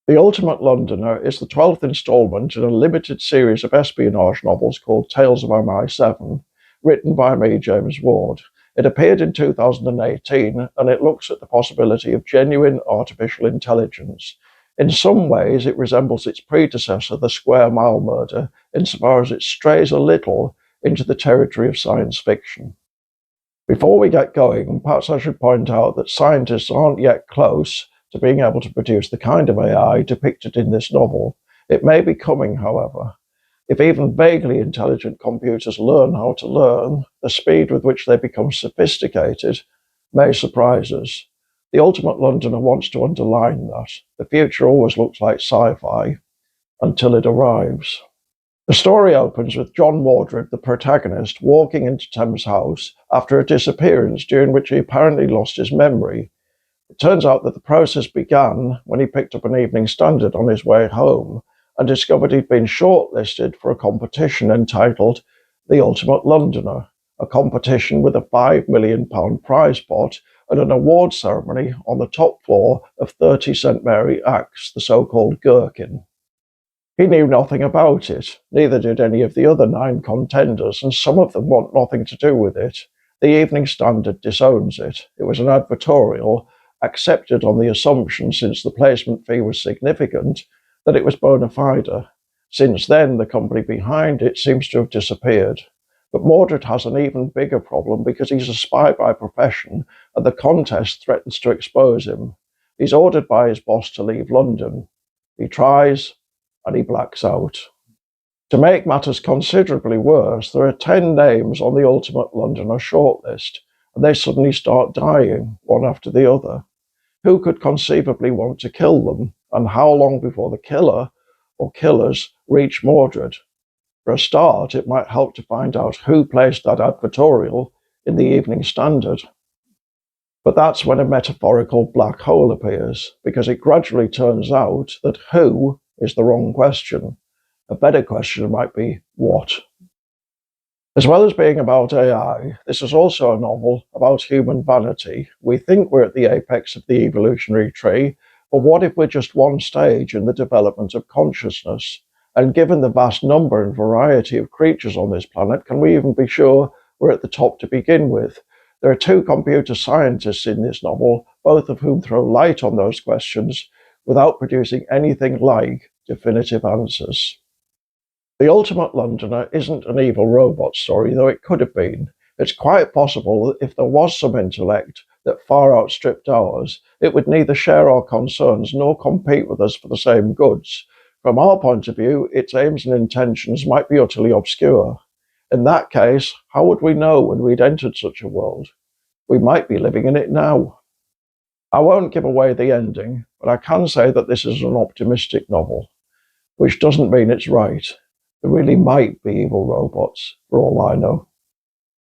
The Ultimate Londoner is the 12th instalment in a limited series of espionage novels called Tales of MI7, written by me, James Ward. It appeared in 2018, and it looks at the possibility of genuine artificial intelligence. In some ways, it resembles its predecessor, The Square Mile Murder, insofar as it strays a little into the territory of science fiction. Before we get going, perhaps I should point out that scientists aren't yet close to being able to produce the kind of AI depicted in this novel. It may be coming, however. If even vaguely intelligent computers learn how to learn, the speed with which they become sophisticated may surprise us. The Ultimate Londoner wants to underline that. The future always looks like sci-fi until it arrives. The story opens with John Wardrip, the protagonist, walking into Thames House after a disappearance during which he apparently lost his memory. It turns out that the process began when he picked up an Evening Standard on his way home and discovered he'd been shortlisted for a competition entitled The Ultimate Londoner, a competition with a £5 million prize pot and an award ceremony on the top floor of 30 St Mary Axe, the so-called Gherkin. He knew nothing about it, neither did any of the other 9 contenders, and some of them want nothing to do with it. The Evening Standard disowns it. It was an advertorial, accepted on the assumption, since the placement fee was significant, that it was bona fide. Since then, the company behind it seems to have disappeared. But Mordred has an even bigger problem because he's a spy by profession, and the contest threatens to expose him. He's ordered by his boss to leave London. He tries, and he blacks out. To make matters considerably worse, there are 10 names on the Ultimate Londoner shortlist, and they suddenly start dying, one after the other. Who could conceivably want to kill them, and how long before the killer or killers reach Mordred? For a start, it might help to find out who placed that advertorial in the Evening Standard. But that's when a metaphorical black hole appears, because it gradually turns out that who is the wrong question. A better question might be what. As well as being about AI, this is also a novel about human vanity. We think we're at the apex of the evolutionary tree, but what if we're just one stage in the development of consciousness? And given the vast number and variety of creatures on this planet, can we even be sure we're at the top to begin with? There are 2 computer scientists in this novel, both of whom throw light on those questions without producing anything like definitive answers. The Ultimate Londoner isn't an evil robot story, though it could have been. It's quite possible that if there was some intellect that far outstripped ours, it would neither share our concerns nor compete with us for the same goods. From our point of view, its aims and intentions might be utterly obscure. In that case, how would we know when we'd entered such a world? We might be living in it now. I won't give away the ending, but I can say that this is an optimistic novel, which doesn't mean it's right. There really might be evil robots, for all I know.